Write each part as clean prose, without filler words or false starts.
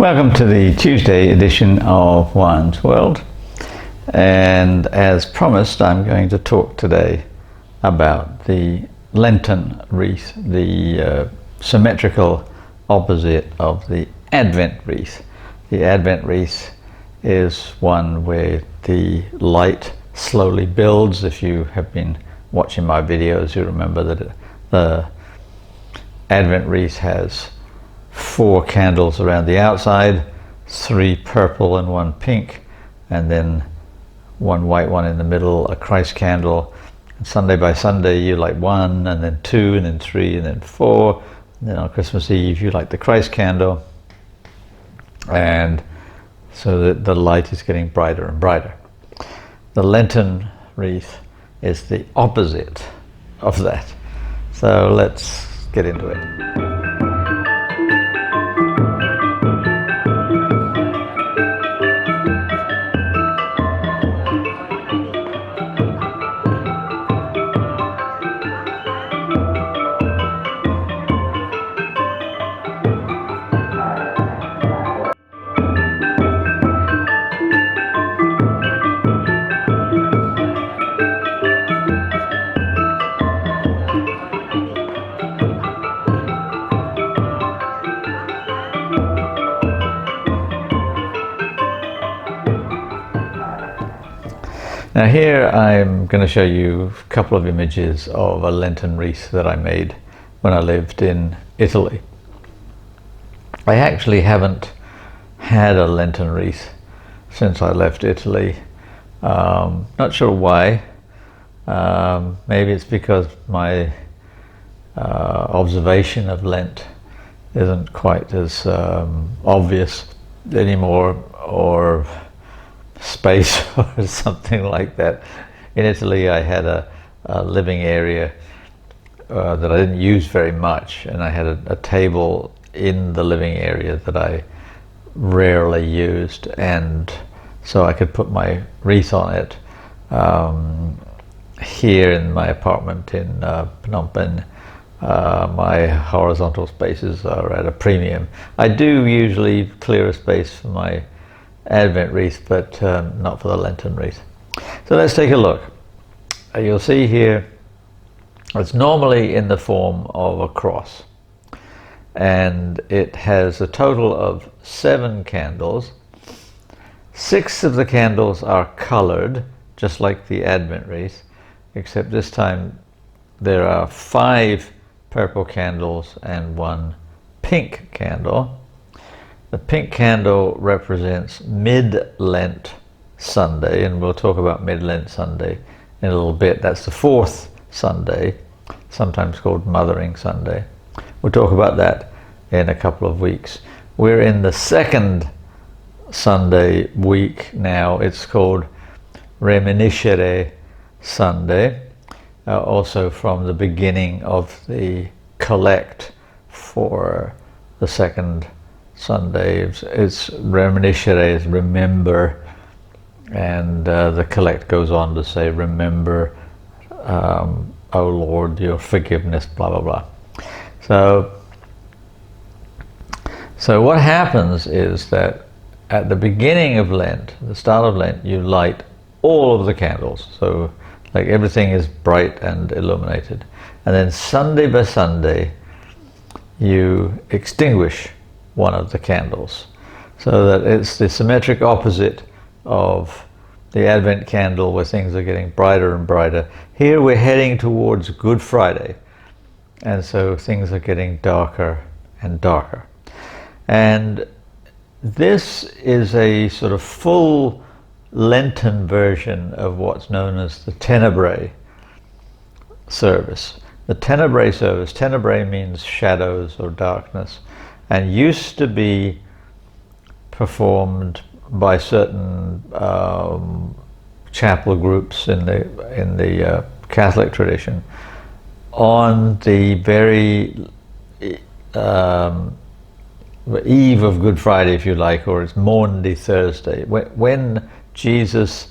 Welcome to the Tuesday edition of Wine's World, and as promised I'm going to talk today about the Lenten wreath, the symmetrical opposite of the Advent wreath. The Advent wreath is one where the light slowly builds. If you have been watching my videos, you remember that the Advent wreath has 4 candles around the outside, 3 purple and 1 pink, and then 1 white one in the middle, a Christ candle. And Sunday by Sunday you light 1, and then 2, and then 3, and then 4. And then on Christmas Eve you light the Christ candle, and so that the light is getting brighter and brighter. The Lenten wreath is the opposite of that. So let's get into it. Now here I'm going to show you a couple of images of a Lenten wreath that I made when I lived in Italy. I actually haven't had a Lenten wreath since I left Italy. Not sure why. Maybe it's because my observation of Lent isn't quite as obvious anymore, or space or something like that. In Italy I had a living area that I didn't use very much, and I had a table in the living area that I rarely used, and so I could put my wreath on it. Here in my apartment in Phnom Penh, my horizontal spaces are at a premium. I do usually clear a space for my Advent wreath, but not for the Lenten wreath. So let's take a look. You'll see here it's normally in the form of a cross, and it has a total of 7 candles. 6 of the candles are colored, just like the Advent wreath, except this time there are 5 purple candles and 1 pink candle. The pink candle represents Mid-Lent Sunday, and we'll talk about Mid-Lent Sunday in a little bit. That's the 4th Sunday, sometimes called Mothering Sunday. We'll talk about that in a couple of weeks. We're in the 2nd Sunday week now. It's called Reminiscere Sunday, also from the beginning of the collect for the 2nd Sunday. It's reminiscere, is remember, and the collect goes on to say, remember, O Lord, your forgiveness, blah blah blah. So what happens is that at the beginning of Lent, the start of Lent, you light all of the candles, so like everything is bright and illuminated, and then Sunday by Sunday you extinguish one of the candles, so that it's the symmetric opposite of the Advent candle, where things are getting brighter and brighter. Here we're heading towards Good Friday, and so things are getting darker and darker. And this is a sort of full Lenten version of what's known as the Tenebrae service. The Tenebrae service, Tenebrae means shadows or darkness, and used to be performed by certain chapel groups in the Catholic tradition on the very eve of Good Friday, if you like, or it's Maundy Thursday, when Jesus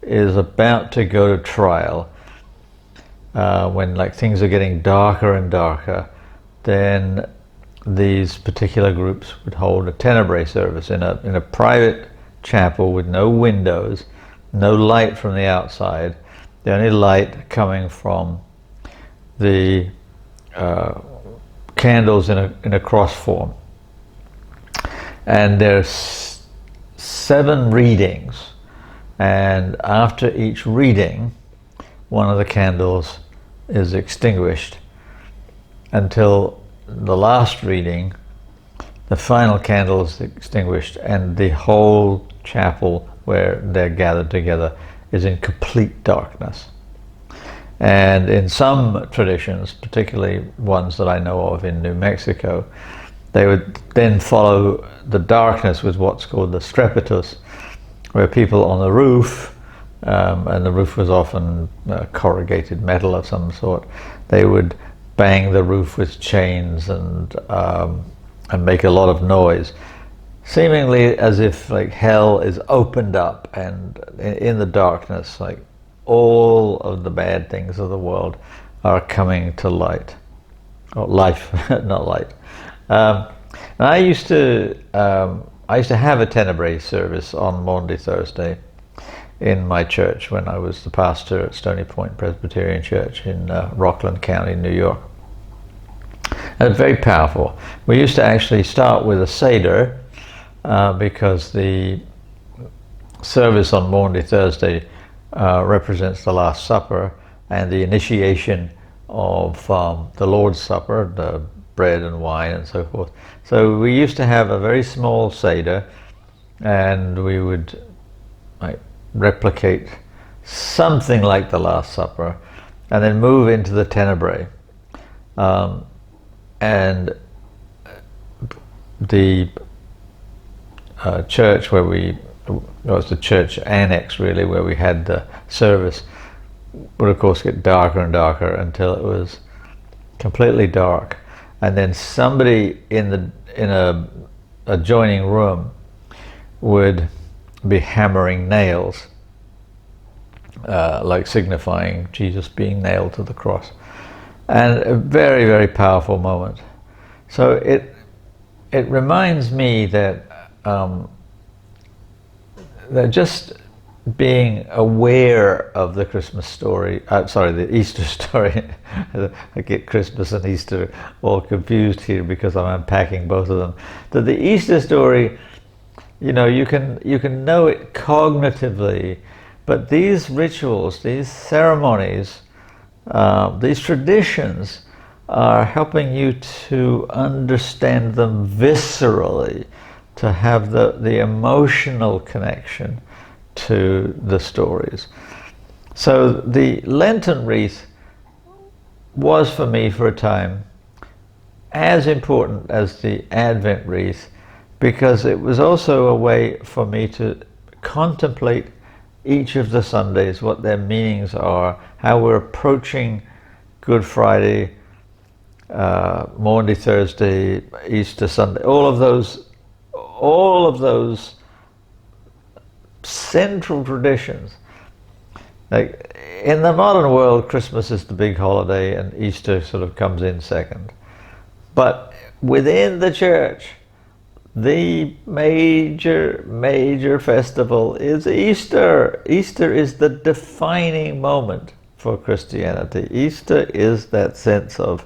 is about to go to trial, when like things are getting darker and darker, then these particular groups would hold a Tenebrae service in a private chapel with no windows, no light from the outside. The only light coming from the candles in a cross form. And there's 7 readings, and after each reading, one of the candles is extinguished until the last reading. The final candle is extinguished, and the whole chapel where they're gathered together is in complete darkness. And in some traditions, particularly ones that I know of in New Mexico, they would then follow the darkness with what's called the strepitus, where people on the roof, and the roof was often corrugated metal of some sort, they would bang the roof with chains and make a lot of noise, seemingly as if like hell is opened up, and in the darkness, like all of the bad things of the world are coming to light, or life, not light. And I used to have a Tenebrae service on Maundy Thursday in my church when I was the pastor at Stony Point Presbyterian Church in Rockland County, New York. And it's very powerful. We used to actually start with a Seder because the service on Maundy Thursday represents the Last Supper and the initiation of the Lord's Supper, the bread and wine and so forth. So we used to have a very small Seder, and we would replicate something like the Last Supper and then move into the Tenebrae. And the church where it was the church annex really, where we had the service, would of course get darker and darker until it was completely dark. And then somebody in a adjoining room would be hammering nails, like signifying Jesus being nailed to the cross. And a very, very powerful moment. So it reminds me that that just being aware of the Christmas story, the Easter story. I get Christmas and Easter all confused here because I'm unpacking both of them. That the Easter story, you can know it cognitively, but these rituals, these ceremonies, these traditions are helping you to understand them viscerally, to have the emotional connection to the stories. So the Lenten wreath was for me for a time as important as the Advent wreath, because it was also a way for me to contemplate each of the Sundays, what their meanings are, how we're approaching Good Friday, Maundy Thursday, Easter Sunday, all of those central traditions. Like in the modern world, Christmas is the big holiday and Easter sort of comes in second. But within the church, the major festival is Easter. Easter is the defining moment for Christianity. Easter is that sense of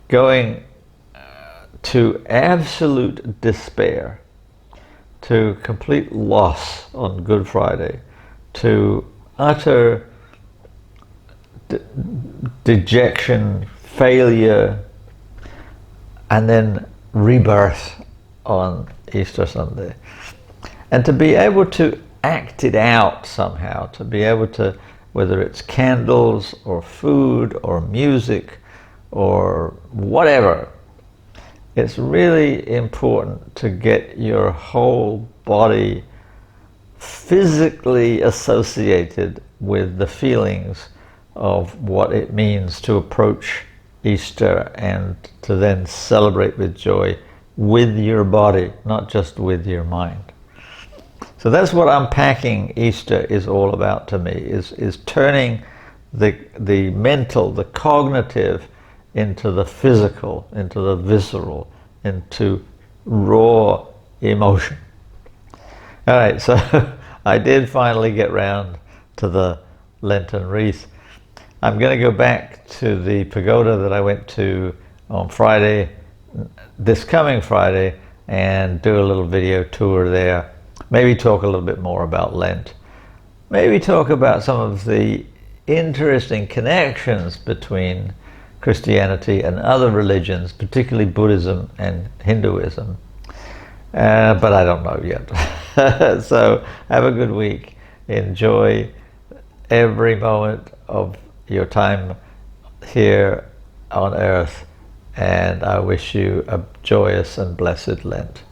going to absolute despair, to complete loss on Good Friday, to utter dejection, failure, and then rebirth on Easter Sunday. And to be able to act it out somehow, to be able to, whether it's candles or food or music or whatever, it's really important to get your whole body physically associated with the feelings of what it means to approach Easter and to then celebrate with joy with your body, not just with your mind. So that's what unpacking Easter is all about to me, is turning the mental, the cognitive into the physical, into the visceral, into raw emotion. All right, so I did finally get round to the Lenten wreath. I'm going to go back to the pagoda that I went to on Friday, this coming Friday, and do a little video tour there. Maybe talk a little bit more about Lent. Maybe talk about some of the interesting connections between Christianity and other religions, particularly Buddhism and Hinduism. But I don't know yet. So have a good week. Enjoy every moment of your time here on earth, and I wish you a joyous and blessed Lent.